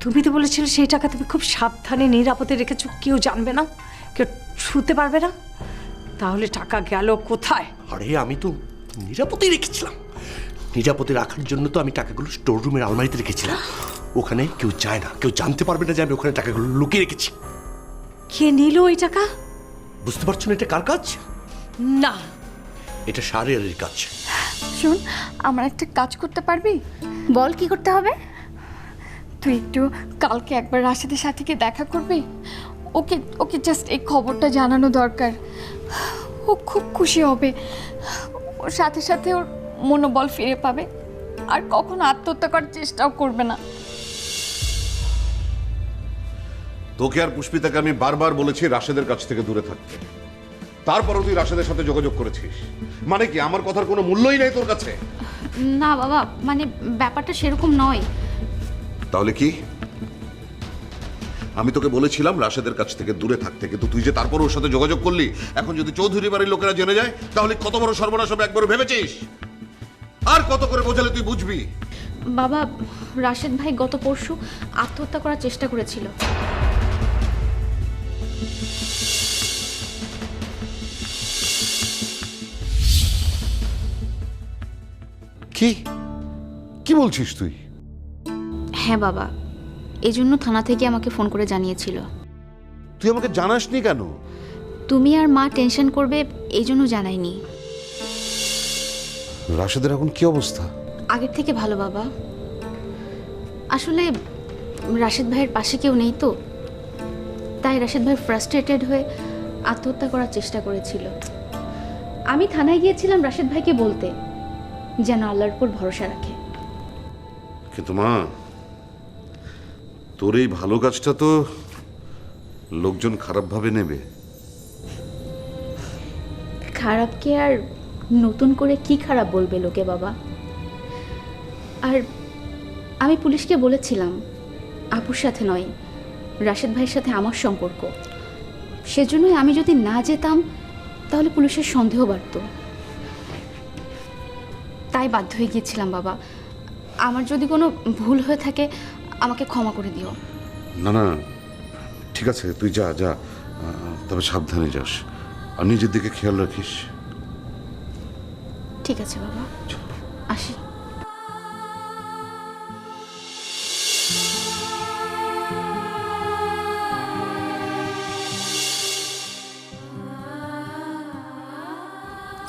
তুমি তো বলেছিলে সেই টাকা তুমি খুব সাবধানে নিরাপদে রেখেছো, কেউ জানবে না, কেউ ছুঁতে পারবে না। তাহলে টাকা গেল কোথায়? আরে আমি তো নিরাপদে রেখেছিলাম। নিরাপদে রাখার জন্য তো আমি টাকাগুলো স্টোর রুমের আলমারিতে রেখেছিলাম। ওখানে কেউ যায় না, কেউ জানতে পারবে না যে আমি ওখানে টাকাগুলো লুকিয়ে রেখেছি। কে নিল ওই টাকা? বুঝতে পারছো না এটা কার কাজ? না, এটা শাহরিয়ারের কাজ। শোন, আমার একটা কাজ করতে পারবি? বল কি করতে হবে? তুই একটু কালকে একবার রাশেদের সাথে গিয়ে দেখা করবি। ওকে ওকে জাস্ট এই খবরটা জানানো দরকার। ও খুব খুশি হবে। ওর সাথে সাথে ওর মনোবল ফিরে পাবে, আর কখনো আত্মহত্যা করার চেষ্টাও করবে না। তোকে আর পুষ্পিতাকে আমি বারবার বলেছি রাশেদের কাছ থেকে দূরে থাকতে, তারপরও তুই রাশেদের সাথে যোগাযোগ করেছিস। মানে কি আমার কথার কোনো মূল্যই নেই তোর কাছে? না বাবা, মানে ব্যাপারটা সেরকম নয়। তাহলে কি? আমি তোকে বলেছিলাম রাশেদের কাছ থেকে দূরে থাকতে, কিন্তু তুই যে তারপর ওর সাথে যোগাযোগ করলি। এখন যদি চৌধুরী বাড়ির লোকেরা জেনে যায় তাহলে কত বড় সর্বনাশ হবে একবার ভেবেছিস? আর কত করে বোঝালে তুই বুঝবি? বাবা, রাশেদ ভাই গত পরশু আত্মহত্যা করার চেষ্টা করেছিল। কি কি বলছিস তুই? হ্যাঁ বাবা, এজন্য থানা থেকে আমাকে ফোন করে জানিয়েছিল। তুই আমাকে জানাসনি কেন? তুমি আর মা টেনশন করবে এই জন্য জানাইনি। রাশেদের এখন কি অবস্থা? আগের থেকে ভালো বাবা। আসলে রাশেদ ভাইয়ের পাশে কেউ নেই তো, তাই রাশেদ ভাই ফ্রাস্ট্রেটেড হয়ে আত্মহত্যা করার চেষ্টা করেছিল। আমি থানায় গিয়েছিলাম রাশেদ ভাইকে বলতে যেন আল্লাহর উপর ভরসা রাখে। কিন্তু মা, তোর এই ভালো কাজটা তো লোকজন খারাপভাবে নেবে। খারাপকে আর নতুন করে কি খারাপ বলবে লোকে বাবা? আর আমি পুলিশকে বলেছিলাম আপুর সাথে নয়, রাশেদ ভাইয়ের সাথে আমার সম্পর্ক। সেজন্যই আমি যদি না যেতাম তাহলে পুলিশের সন্দেহ বাড়ত। তাই বাধ্য হয়ে গিয়েছিলাম বাবা। আমার যদি কোনো ভুল হয়ে থাকে আমাকে ক্ষমা করে দিও। না না, ঠিক আছে, তুই যা যা, তবে সাবধানে যাস আর নিজের দিকে খেয়াল রাখিস। ঠিক আছে বাবা, আসি।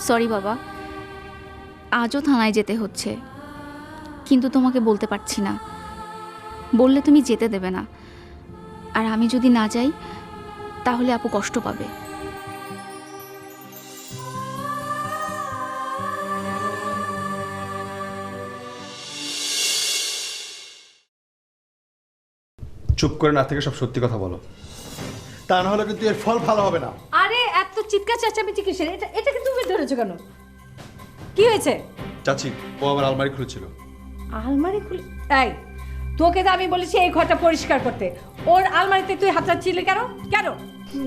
সরি বাবা, আজও থানায় যেতে হচ্ছে, কিন্তু তোমাকে বলতে পারছি না। বললে তুমি যেতে দেবে না, আর আমি যদি না যাই তাহলে আপু কষ্ট পাবে। চুপ করে না থেকে সব সত্যি কথা বলো, তা না হলে কিন্তু এর ফল ভালো হবে না। আরে এত চিৎকার চেঁচামেচি কিসের? এটাকে তুমি ধরেছো কেন? কি হয়েছে? চাচি, ও আবার আলমারি খুলেছিল। আলমারি খুলে? এই, তোকে তো আমি বলেছি এই ঘরটা পরিষ্কার করতে, ওর আলমারিতে তুই হাত চাচ্ছিলি কেন? কেন?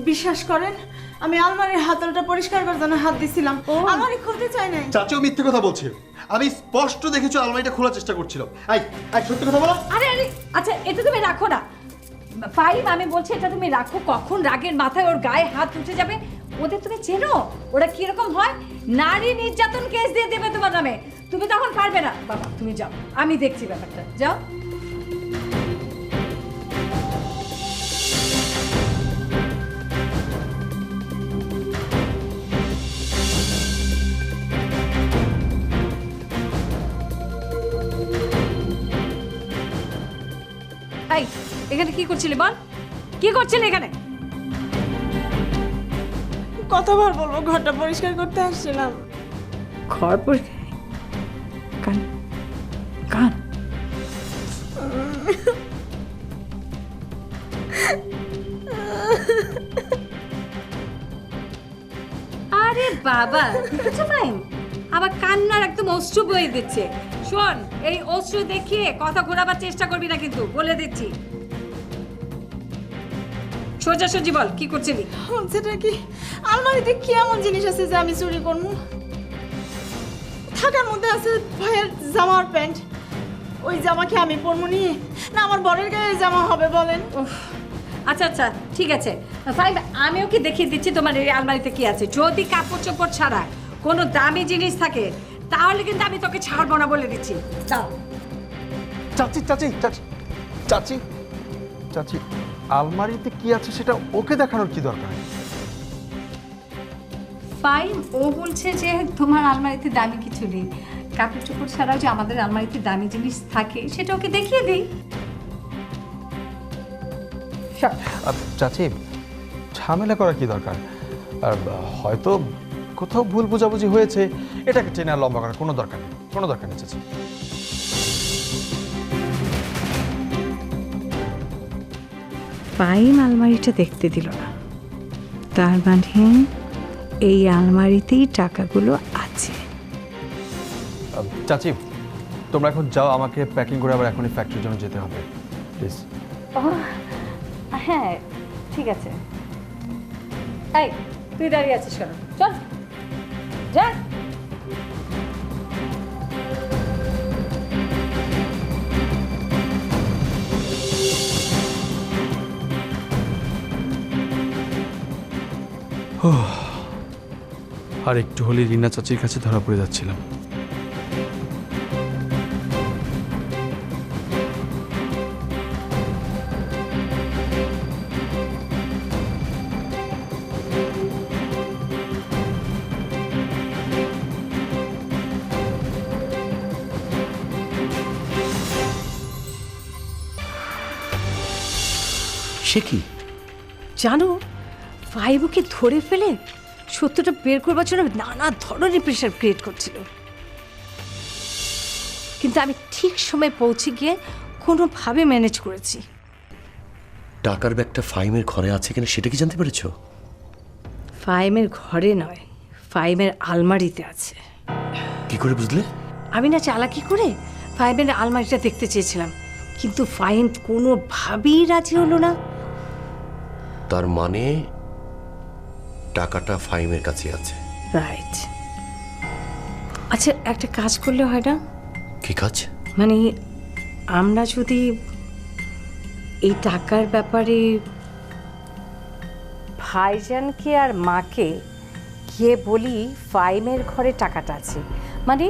বিশ্বাস করেন, আমি আলমারির হাতলটা পরিষ্কার করার জন্য হাত দিছিলাম, আলমারি খুলতে চাই নাই। চাচিও মিথ্যে কথা বলছে, আমি স্পষ্ট দেখেছি আলমারিটা খোলার চেষ্টা করছিল। আই আই সত্যি কথা বলো। আরে আরে, আচ্ছা এটা তুমি রাখো না ফাইভ, আমি বলছি এটা তুমি রাখো। কখন রাগের মাথায় ওর গায়ে হাত উঠে যাবে। ওদের তুমি চেনো ওরা কিরকম হয়? নারী নির্যাতন কেস দিয়ে দেবে তোমার নামে, তুমি তখন পারবে না। বাবা তুমি যাও, আমি দেখছি ব্যাপারটা, যাও। এই, এখানে কি করছিলি বল? কি করছিলি এখানে? কতবার বলবো, ঘরটা পরিষ্কার করতে আসছিলাম। ঘর পরিষ্কার? কান কান আরে বাবা, দেখেছো ফাইম, আবার কান্নার একদম অশ্রু বয়ে দিচ্ছে। শোন, এই অশ্রু দেখিয়ে কথা ঘোরাবার চেষ্টা করবি না কিন্তু, বলে দিচ্ছি। সোজাসুজি বল, কি করছিলি? সেটা কি, আলমারিতে কি এমন জিনিস আছে যে আমি চুরি করবো? থাকার মধ্যে আছে ভাইয়ের জামার প্যান্ট। ওই জামা কি আমি পরবো নিয়ে, না আমার বরের গায়ে জামা হবে বলেন? আচ্ছা আচ্ছা ঠিক আছে ফাইভ, আমিও কি দেখিয়ে দিচ্ছি তোমার এই আলমারিতে কি আছে। যদি কাপড় চোপড় ছাড়া কোনো দামি জিনিস থাকে তাহলে কিন্তু আমি তোকে ছাড়বো না বলে দিচ্ছি। দাও। চাচি চাচি চাচি চাচি চাচি, আলমারিতে কি আছে সেটা ওকে দেখানোর কি দরকার? ফাইভ, ও বলছে যে তোমার আলমারিতে দামি কিছু নেই, কাপড় চোপড় ছাড়াও যে আমাদের আলমারিতে দামি জিনিস থাকে সেটা ওকে দেখিয়ে দিই। চাচি, ঝামেলা করার কি দরকার? আর হয়তো কোথাও ভুল বোঝাবুঝি হয়েছে, এটাকে টেনে আর লম্বা করার কোনো দরকার নেই, কোনো দরকার নেই চাচি। ফাইম আলমারিটা দেখতে দিল না, তার মানে এই আলমারিতেই টাকাগুলো আছে। চাচি, তোমরা এখন যাও, আমাকে প্যাকিং করে আবার এখনই ফ্যাক্টরির জন্য যেতে হবে, প্লিজ। হ্যাঁ ঠিক আছে। এই তুই দাঁড়িয়ে আছিস কেন? চল যা। আর একটু হলেই রিনা চাচির কাছে ধরা পড়ে যাচ্ছিলাম। সে কি? জানো, ফাইভ ওকে ধরে ফেলে সত্যটা বের করবার জন্য নানা ধরনের প্রেশার ক্রিয়েট করছিল, কিন্তু আমি ঠিক সময় পৌঁছে গিয়ে কোনোভাবে ম্যানেজ করেছি। টাকার ব্যাগটা ফাইমের ঘরে আছে কিনা সেটা কি জানতে পেরেছো? ফাইমের ঘরে নয়, ফাইমের আলমারিতে আছে। কি করে বুঝলে? আমি না চালাকি করে ফাইমের আলমারিটা দেখতে চেয়েছিলাম, কিন্তু ফাইম কোনোভাবেই রাজি হলো না। তার মানে টাকাটা ফাইমের কাছে আছে। রাইট। আচ্ছা একটা কাজ করলে হয় না? কি কাজ? মানে আমরা যদি এই টাকার ব্যাপারে ভাইজানকে আর মাকে গিয়ে বলি ফাইমের ঘরে টাকাটা আছে, মানে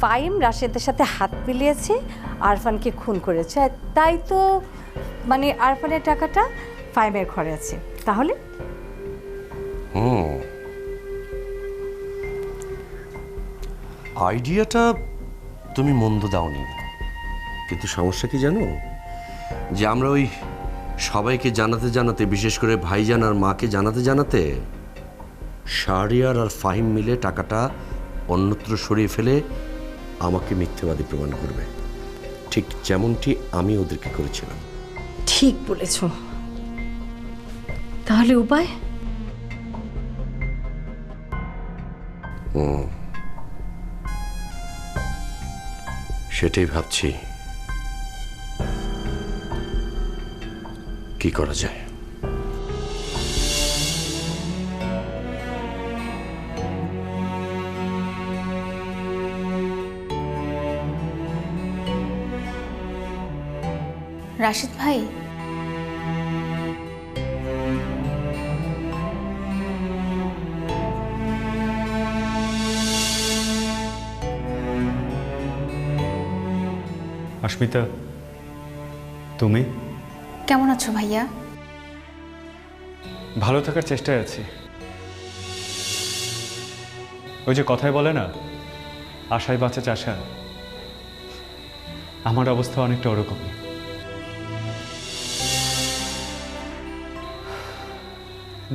ফাইম রাশেদের সাথে হাত মিলিয়েছে, আরফানকে খুন করেছে, আর তাই তো মানে আরফানের টাকাটা ফাইমের ঘরে আছে, তাহলে আইডিয়াটা তুমি মন্দ দাওনি, কিন্তু সমস্যা কি জানো, যে আমরা ওই সবাইকে জানাতে জানাতে, বিশেষ করে ভাইজান আর মাকে জানাতে জানাতে শাহরিয়ার আর ফাহিম মিলে টাকাটা অন্যত্র সরিয়ে ফেলে আমাকে মিথ্যেবাদী প্রমাণ করবে, ঠিক যেমনটি আমি ওদেরকে করেছিলাম। ঠিক বলেছ। তাহলে উপায়? সেটাই ভাবছি কি করা যায়। রাশিদ ভাই, অস্মিতা, তুমি কেমন আছো ভাইয়া? ভালো থাকার চেষ্টায় আছি। ওই যে কথায় বলে না, আশায় বাঁচা চাষা, আমার অবস্থা অনেকটা ওরকমই।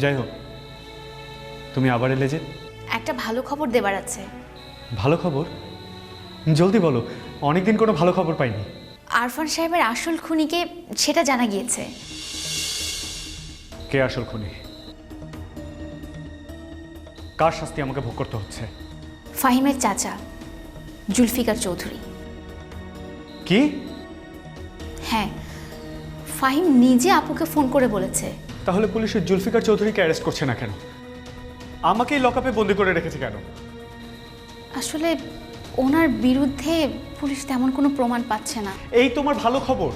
যাই হোক, তুমি আবার এলে যে? একটা ভালো খবর দেবার আছে। ভালো খবর? জলদি বলো, অনেকদিন কোনো ভালো খবর পাইনি। আরফান সাহেবের আসল খুনিকে সেটা জানা গিয়েছে। কে আসল খুনি? কার শাস্তি আমাকে ভোগ করতে হচ্ছে? ফাহিমের চাচা জুলফিকার চৌধুরী। কি? হ্যাঁ, ফাহিম নিজে আপুকে ফোন করে বলেছে। তাহলে পুলিশের জুলফিকার চৌধুরীকে অ্যারেস্ট করছে না কেন? আমাকেই লকআপে বন্দি করে রেখেছে কেন? আসলে ওনার বিরুদ্ধে পুলিশ তেমন কোনো প্রমাণ পাচ্ছে না। এই তোমার ভালো খবর।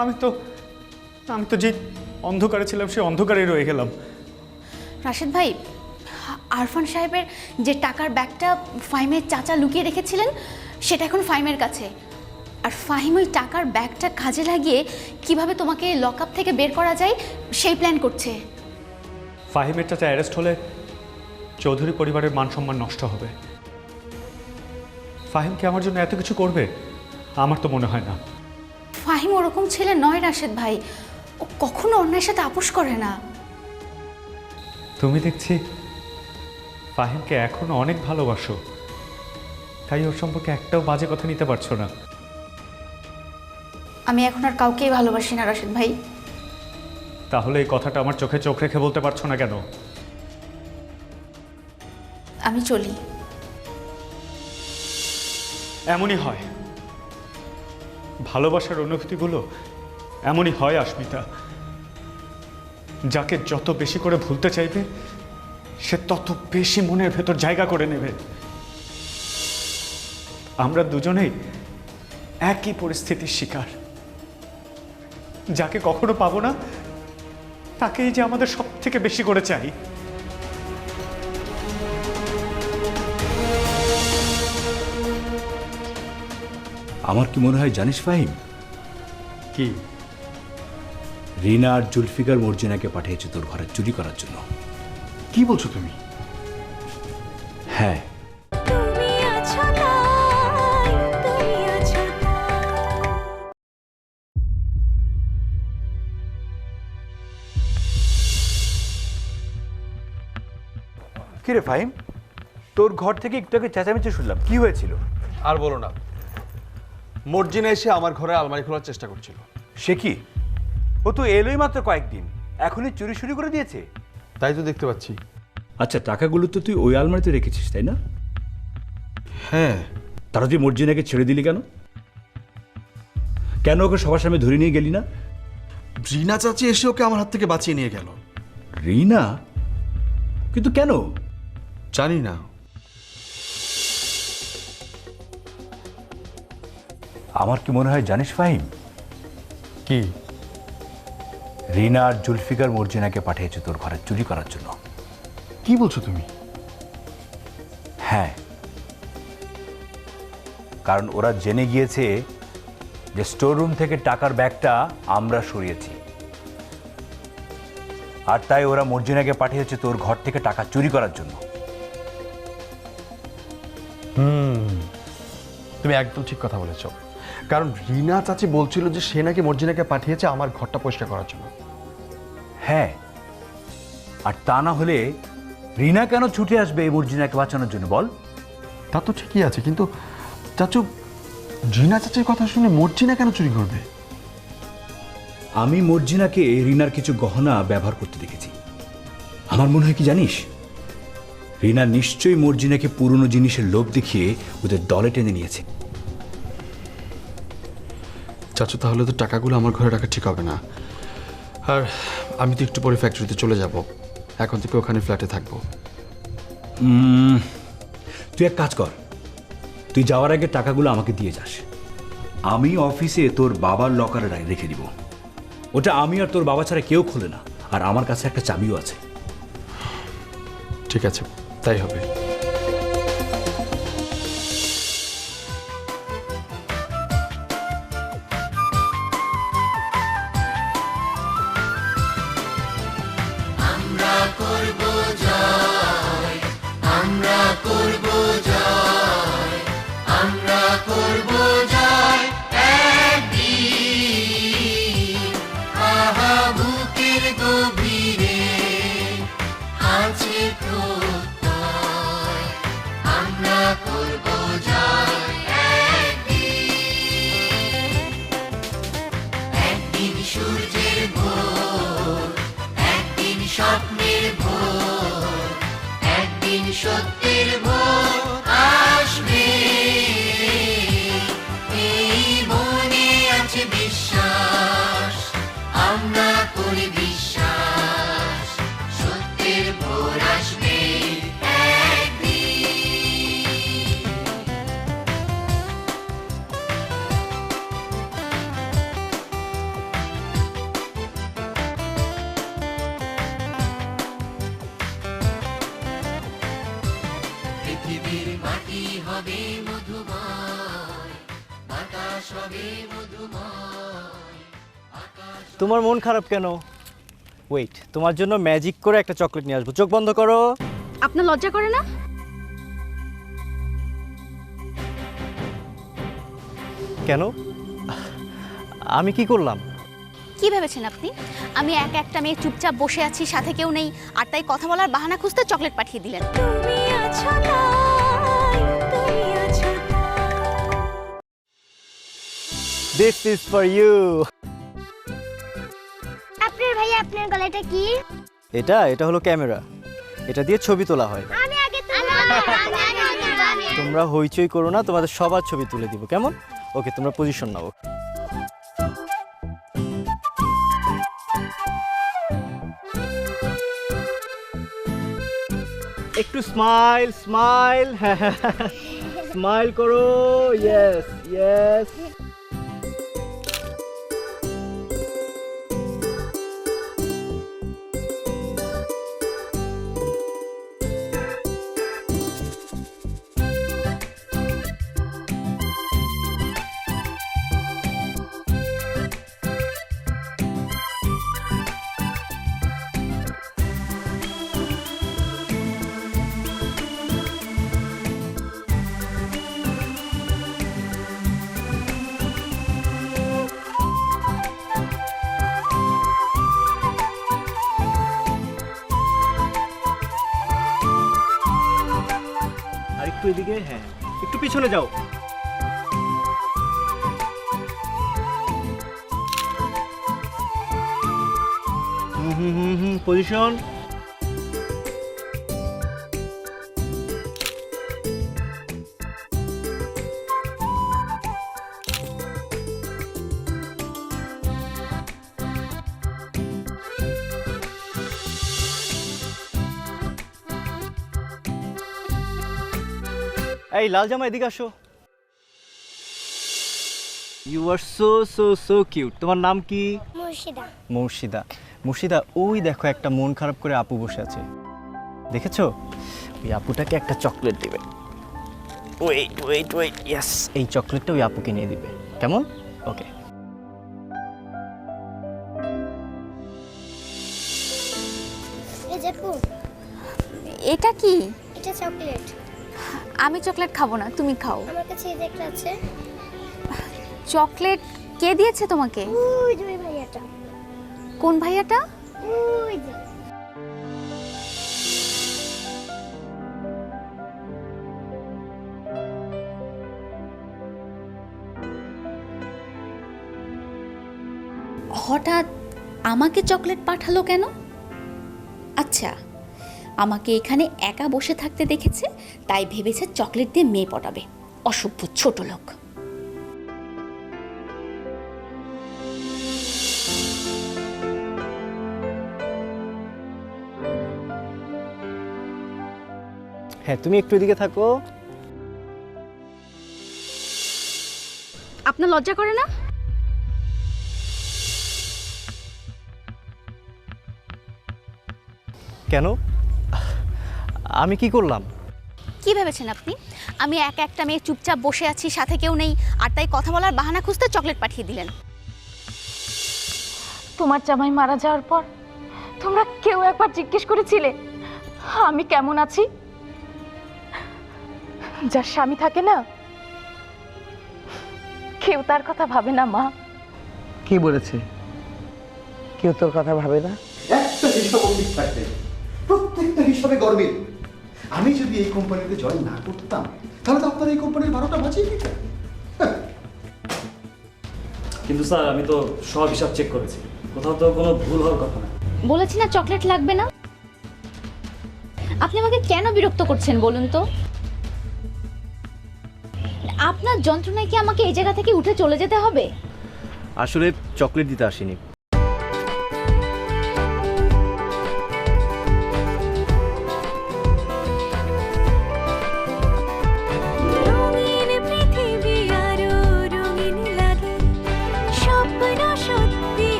আমি তো যে অন্ধকারে ছিলাম সেই অন্ধকারে রয়ে গেলাম। রাশেদ ভাই, আরফান সাহেবের যে টাকার ব্যাগটা ফাহিমের চাচা লুকিয়ে রেখেছিলেন সেটা এখন ফাহিমের কাছে। আর ফাহিম ওই টাকার ব্যাগটা কাজে লাগিয়ে কিভাবে তোমাকে লকআপ থেকে বের করা যায় সেই প্ল্যান করছে। ফাহিমের চাচা অ্যারেস্ট হলে চৌধুরী পরিবারের মান সম্মান নষ্ট হবে। ফাহিম কি আমার জন্য এত কিছু করবে? আমার তো মনে হয় না। ফাহিম ওরকম ছেলে নয় রাশেদ ভাই, ও কখনো অন্যের সাথে আপোষ করে না। তুমি দেখছি ফাহিমকে এখনো অনেক ভালোবাসো, তাই ওর সম্পর্কে একটাও বাজে কথা নিতে পারছো না। আমি এখন আর কাউকেই ভালোবাসি না রাশেদ ভাই। তাহলে এই কথাটা আমার চোখে চোখ রেখে বলতে পারছো না কেন? আমি চলি। এমনই হয়, ভালোবাসার অনুভূতিগুলো এমনই হয় আস্মিতা। যাকে যত বেশি করে ভুলতে চাইবে সে তত বেশি মনের ভেতর জায়গা করে নেবে। আমরা দুজনেই একই পরিস্থিতির শিকার। যাকে কখনো পাবো না তাকেই যে আমাদের সব থেকে বেশি করে চাই। আমার কি মনে হয় জানিস ফাহিম? কি? রিনা আর জুলফিকার মর্জিনাকে পাঠিয়েছে তোর ঘরে চুরি করার জন্য। কি বলছো তুমি? হ্যাঁ, কিরে ফাহিম, তোর ঘর থেকে একটু আগে চেঁচামেচি শুনলাম, কি হয়েছিল? আর বলো না, মর্জিনা এসে আমার ঘরে আলমারি খোলার চেষ্টা করছিল। সে কি? ও তো এলোই মাত্র কয়েকদিন, এখনই চুরি শুরু করে দিয়েছে। তাই তো দেখতে পাচ্ছি। আচ্ছা, টাকাগুলো তো তুই ওই আলমারিতে রেখেছিস তাই না? হ্যাঁ। তারা তুই মর্জিনাকে ছেড়ে দিলি কেন? কেন ওকে সবার সামনে ধরে নিয়ে গেলি না? রিনা চাচি এসে ওকে আমার হাত থেকে বাঁচিয়ে নিয়ে গেল। রিনা? কিন্তু কেন? জানি না। আমার কি মনে হয় জানিস ফাহিম? কি? রিনা আর জুলফিকার মর্জিনাকে পাঠিয়েছে তোর ঘরে চুরি করার জন্য। কি বলছো তুমি? হ্যাঁ, কারণ ওরা জেনে গিয়েছে যে স্টোর রুম থেকে টাকার ব্যাগটা আমরা সরিয়েছি, আর তাই ওরা মর্জিনাকে পাঠিয়েছে তোর ঘর থেকে টাকা চুরি করার জন্য। তুমি একদম ঠিক কথা বলেছ। কারণ রিনা চাচি বলছিল যে সে নাকি মর্জিনাকে পাঠিয়েছে আমার ঘরটা পরিষ্কার করার জন্য। হ্যাঁ, আর তা না হলে রিনা কেন ছুটে আসবে এই মর্জিনাকে বাঁচানোর জন্য বল? তা তো ঠিকই আছে, কিন্তু চাচু, রিনা চাচির কথা শুনে মর্জিনা কেন চুরি করবে? আমি মর্জিনাকে রিনার কিছু গহনা ব্যবহার করতে দেখেছি। আমার মনে হয় কি জানিস, রিনা নিশ্চয়ই মর্জিনাকে পুরনো জিনিসের লোভ দেখিয়ে ওদের দলে টেনে নিয়েছে। চাচু, তাহলে তো টাকাগুলো আমার ঘরে রাখা ঠিক হবে না। আর আমি তো একটু পরে ফ্যাক্টরিতে চলে যাব, এখন থেকে ওখানে ফ্ল্যাটে থাকবো। তুই এক কাজ কর, তুই যাওয়ার আগে টাকাগুলো আমাকে দিয়ে যাস। আমি অফিসে তোর বাবার লকারে রেখে দিব। ওটা আমি আর তোর বাবা ছাড়া কেউ খোলে না, আর আমার কাছে একটা চাবিও আছে। ঠিক আছে, তাই হবে। তোমার মন খারাপ কেন? ওয়েট, তোমার জন্য ম্যাজিক করে একটা চকলেট নিয়ে আসবো। চোখ বন্ধ করো। আপনার লজ্জা করে না? কেন? আমি কি করলাম? কি ভেবেছেন আপনি? আমি একা একটা মেয়ে চুপচাপ বসে আছি, সাথে কেউ নেই, আর তাই কথা বলার বাহানা খুঁজতে চকলেট পাঠিয়ে দিলেন। This is for you. আপনার ভাইয়া, আপনার গলাটা কি? এটা হলো ক্যামেরা। এটা দিয়ে ছবি তোলা হয়। আমি আগে তোমরা হইচই করো না, তোমাদের সবার ছবি তুলে দিব, কেমন? ওকে, তোমরা পজিশন নাও। একটু স্মাইল স্মাইল, স্মাইল করো। Yes yes. আর একটু এদিকে, হ্যাঁ একটু পিছনে যাও। পজিশন। এই লাল জামা, এদিকে আসো। You are so so so cute. তোমার নাম কি? মুর্শিদা। মুর্শিদা। মুর্শিদা, ওই দেখো একটা মন খারাপ করে আপু বসে আছে, দেখেছো? ওই আপুটাকে একটা চকলেট দিবে। ওয়েট ওয়েট ওয়েট, ইয়েস, এই চকলেটটা ওই আপুকে নিয়ে দিবে, কেমন? ওকে। এই যে আপু, এটা কি? এটা চকলেট। আমি চকলেট খাবো না, তুমি খাও। আমার কাছে এই যে একটা আছে। চকলেট কে দিয়েছে তোমাকে? ওই যে ওই ভাইয়াটা। কোন ভাইয়াটা? ওই যে। হঠাৎ আমাকে চকলেট পাঠালো কেন? আচ্ছা, আমাকে এখানে একা বসে থাকতে দেখেছে, তাই ভেবেছে চকলেট দিয়ে মেয়ে পটাবে। অসভ্য ছোট লোক। হ্যাঁ, তুমি একটু এদিকে থাকো। আপনার লজ্জা করে না? কেন? আমি কি করলাম? কি ভেবেছেন আপনি? আমি একা একটা মেয়ে চুপচাপ বসে আছি, সাথে কেউ নেই, আর তাই কথা বলার বাহানা খুঁজতে চকলেট পাঠিয়ে দিলেন। তোমার জামাই মারা যাওয়ার পর তোমরা কেউ একবার জিজ্ঞেস করেছিলে আমি কেমন আছি? যার স্বামী থাকে না, কেউ তার কথা ভাবে না মা। কি বলেছে? কেউ তোর কথা ভাবে না? একটা হিসাব অধিক থাকবে, প্রত্যেকটা হিসাবে গর্বিত। আমি যদি এই কোম্পানিতে জয়েন না করতাম, তাহলে তো আপনার এই কোম্পানির 12টা বাঁচিয়ে দিতেন। কিন্তু স্যার, আমি তো সব হিসাব চেক করেছি, কোথাও তো কোনো ভুল হওয়ার কথা না। বলেছি না চকলেট লাগবে না? আপনি আমাকে কেন বিরক্ত করছেন বলুন তো? আপনার যন্ত্রণায় কি আমাকে এই জায়গা থেকে উঠে চলে যেতে হবে? আসলে চকলেট দিতে আসিনি,